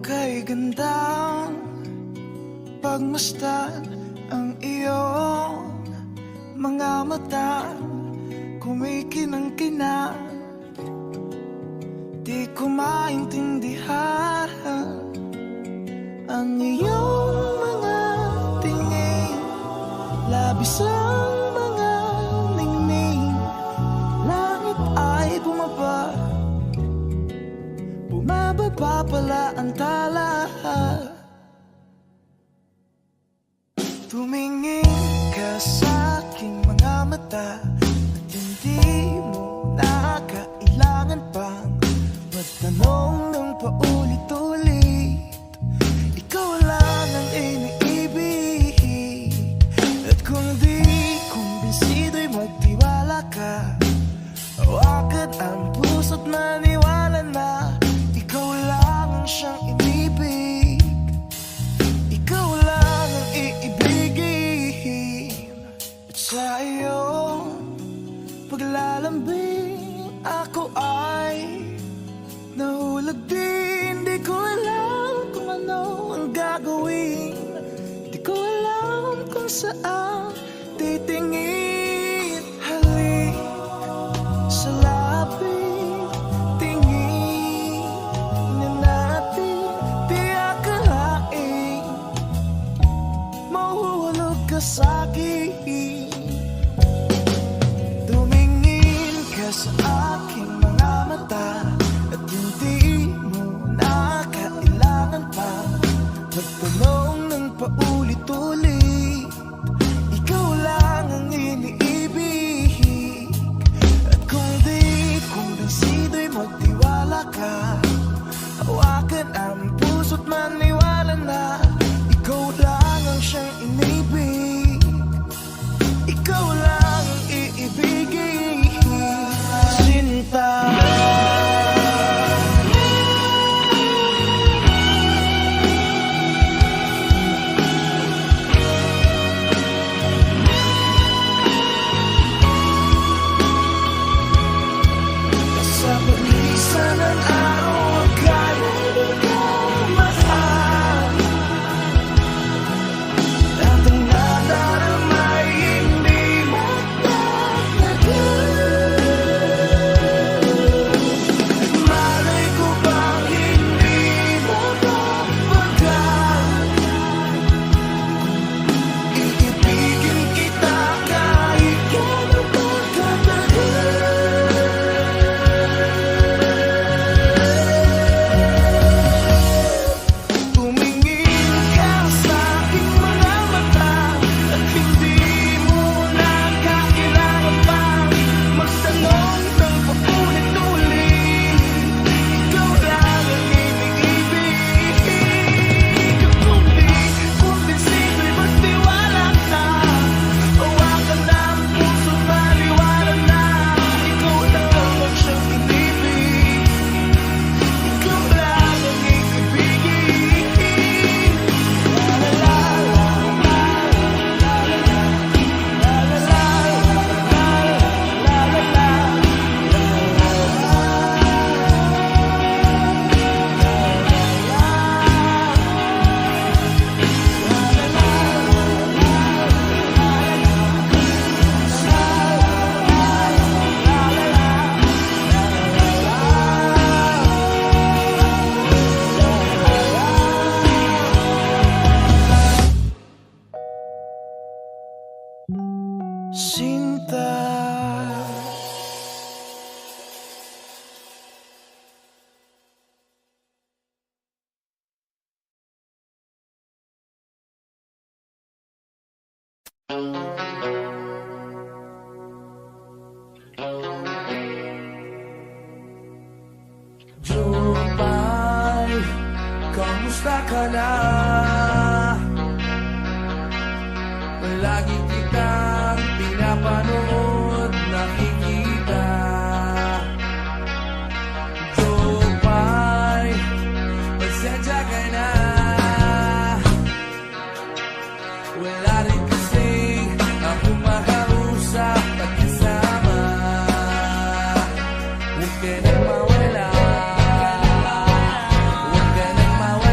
kay gandang pagmasdan ang iyong mga mata, kumikinang-kinang. Di ko maintindihan ang iyong mga tingin, labis ang mga ningning. Langit ay bumaba, bumababa pala ang tala. Tumingin ka sa aking mga mata at hindi mo na kailangan pang magtanong ng paulit-ulit. Ikaw lang ang iniibig, at kung di kumbinsido'y magtiwala ka. Hawakan ang puso't maniwala na ikaw lang ang siyang inibig. Ikaw lang ang iibigin. At sa iyong paglalambing ako ay nahulog din. Di ko alam kung ano ang gagawin, di ko alam kung saan titingin. Halik sa lapit, tingin na natin. Di akalain mahuhulog ka sa'kin. Tumingin ka sa aking mga mata at hindi mo na kailangan pa magtanong ng paulit-ulit. Ikaw lang ang iniibig, at kung di kumbinsido'y magtiwala ka. Hawakan ang puso't maniwala na ikaw lang ang siyang inibig. Ikaw lang ang iibigin. Sinta, sa paglisan ng araw akala ikaw mahal, at ang nadaramay hindi magtatagal. Malay ko bang hindi mapapagal, iibigin kita kahit gano'n pagkatagal. Tumingin ka sa aking mga mata at hindi mo na kailangan pang magtanong ng paulit-ulit. Ikaw lang ang iniibig, at kung di kumbinsido'y magtiwala ka. Hawakan ang puso't maniwala na ikaw lang ang siyang inibig. Ikaw lang ang iibigin. Sinta, Jupay, kamusta ka na? Palagi kitang pinapanood, nakikita. Jupay, pasensya ka na. Wala rin kasi akong makausap at kasama. Huwag ka nang mawala, huwag ka nang mawala.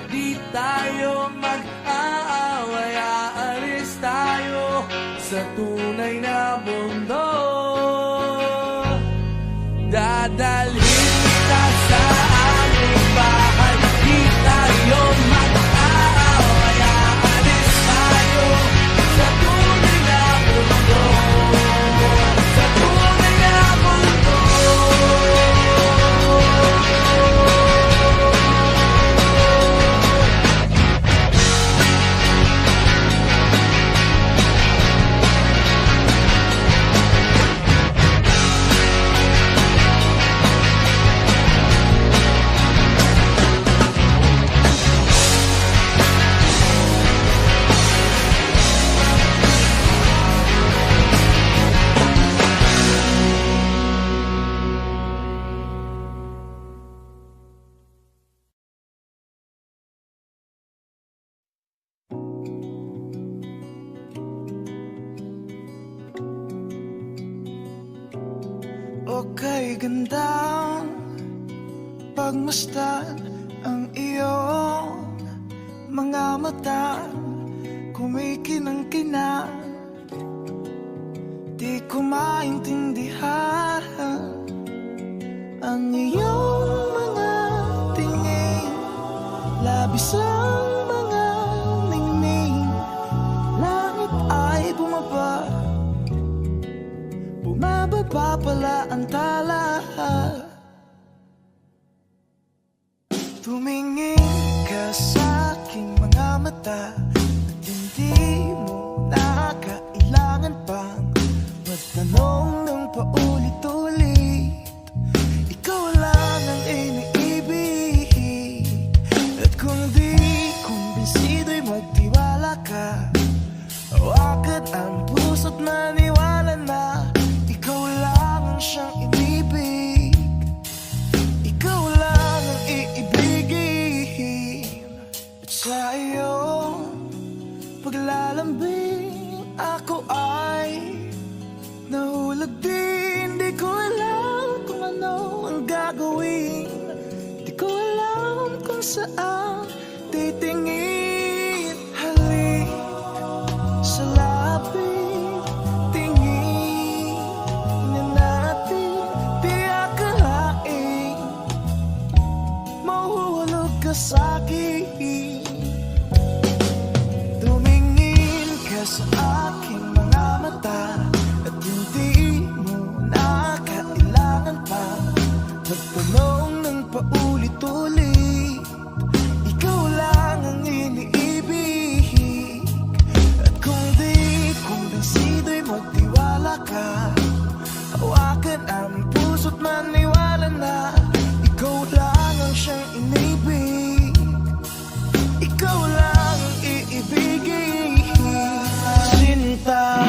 di tayo mag-aaway. Aalis tayo sa tunay na mundo. Dadalhin kita sa aming bahay, di tayo mag-aaway. Aalis tayo sa tunay na mundo, sa tunay na mundo. Okay, gandang pagmasdan ang iyong mga mata, kumikinang-kinang. Di ko maintindihan ang iyong mga tingin, labis ang mga ningning. Langit ay bumaba, bumababa pala ang tala. Tumingin ka sa aking mga mata at hindi mo na kailangan pang magtanong ng paulit-ulit. Ikaw lang ang iniibig, at kung di kumbinsido'y magtiwala ka. Hawakan ang puso't maniwala na ikaw lang ang siyang inibig. Ikaw lang ang iibigin. At sa iyong paglalambing ako ay nahulog din. Di ko alam kung ano ang gagawin, di ko alam kung saan titingin. Halik sa lapit, tingin na natin. Di akalain mahuhulog ka sa'kin. Tumingin ka sa aking mga mata at hindi mo na kailangan pa magtanong ng paulit-ulit. Ikaw lang ang iniibig, at kung di kumbinsido'y magtiwala ka. Hawakan ang puso't maniwala na ikaw lang ang siyang inibig. Ikaw lang ang iibigin, sinta.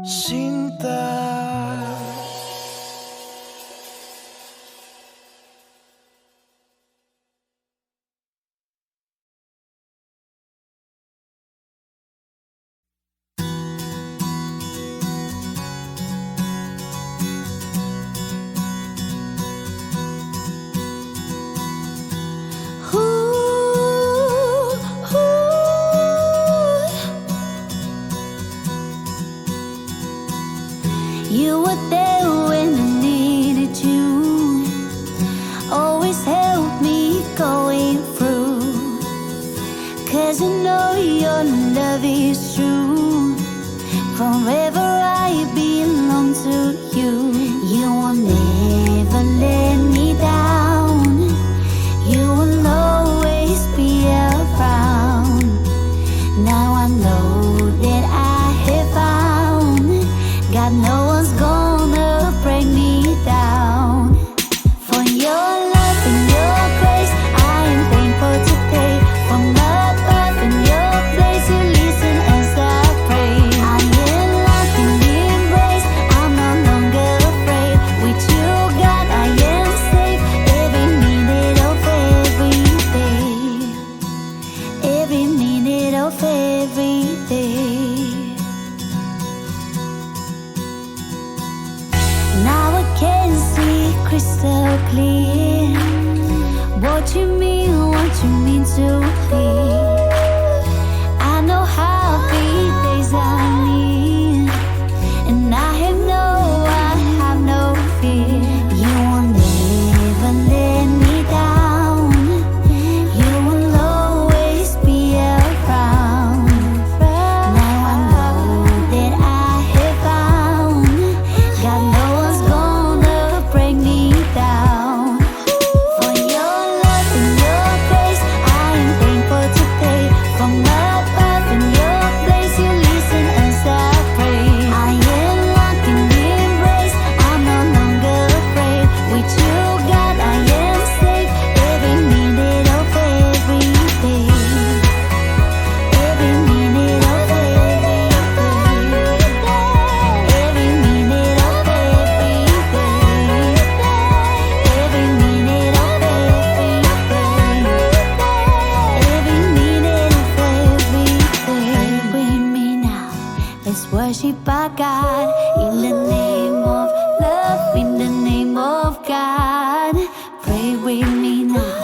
Sinta. You were there when I needed you, always help me going through, 'cause I know your love is true. Forever I belong to you. You will never let me down. You will always be around. Now I know that I have found God, no one's gonna break me down. For your love and your grace, I am thankful today. From above in your place, you listen as I pray. I am locked in the embrace, I'm no longer afraid. With you, God, I am safe. Every minute of every day, every minute of every day. Now I can see crystal clear what you mean to me. I know how these days I need, and I have no fear. You will never let me down. You will always be around. Now I know that I have found God, no one's gonna break me down. For your love and your grace, I am thankful today. From above in your place, you listen as I pray. I am locked in the embrace, I'm no longer afraid. With you, God, I am safe. Every minute of every day, every minute of every day, every minute of every day, every minute of every day, every minute of every day. With me now, let's worship our God in the name of love, in the name of God. Pray with me now,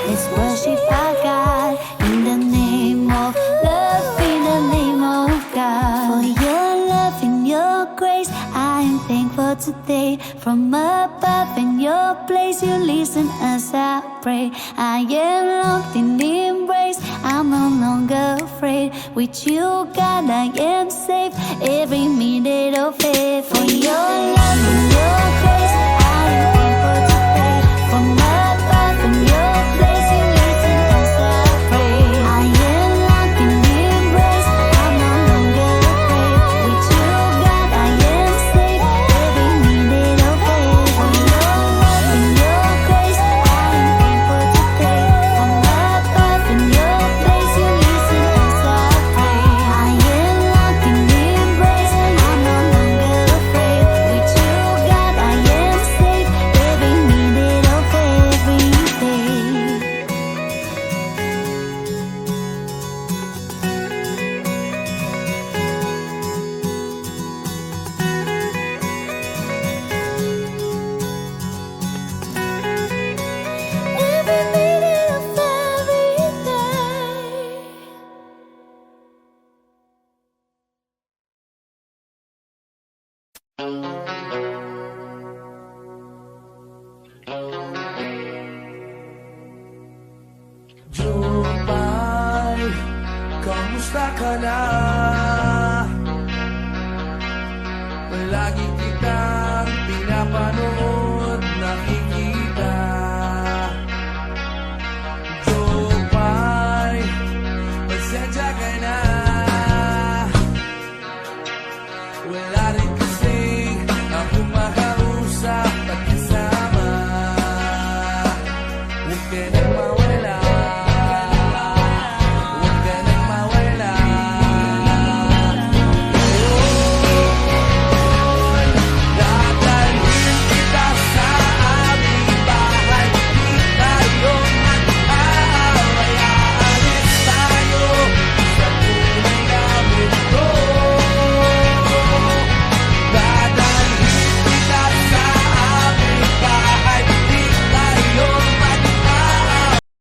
let's worship our God in the name of love, in the name of God. For your love and your grace, I am thankful today. From above in your place, you listen as I pray. I am locked in the embrace, I'm no longer afraid. With you, God, I am safe. Every minute of it. For your love and your grace, I am thankful today. From above in your place, you listen as I pray. I am locked in the embrace, I'm no longer afraid. With you, God, I am safe. Every minute of it. For your love and your grace, I am thankful today. From above in your place, you listen as I pray. I am locked in the embrace, I'm no longer afraid. With you, God, I am safe. Every minute of every day. Every minute of every day. Jupay, kamusta ka na? Palagi kitang pinapanood, nakikita. Jupay, pasensya ka na. Wala rin kasi akong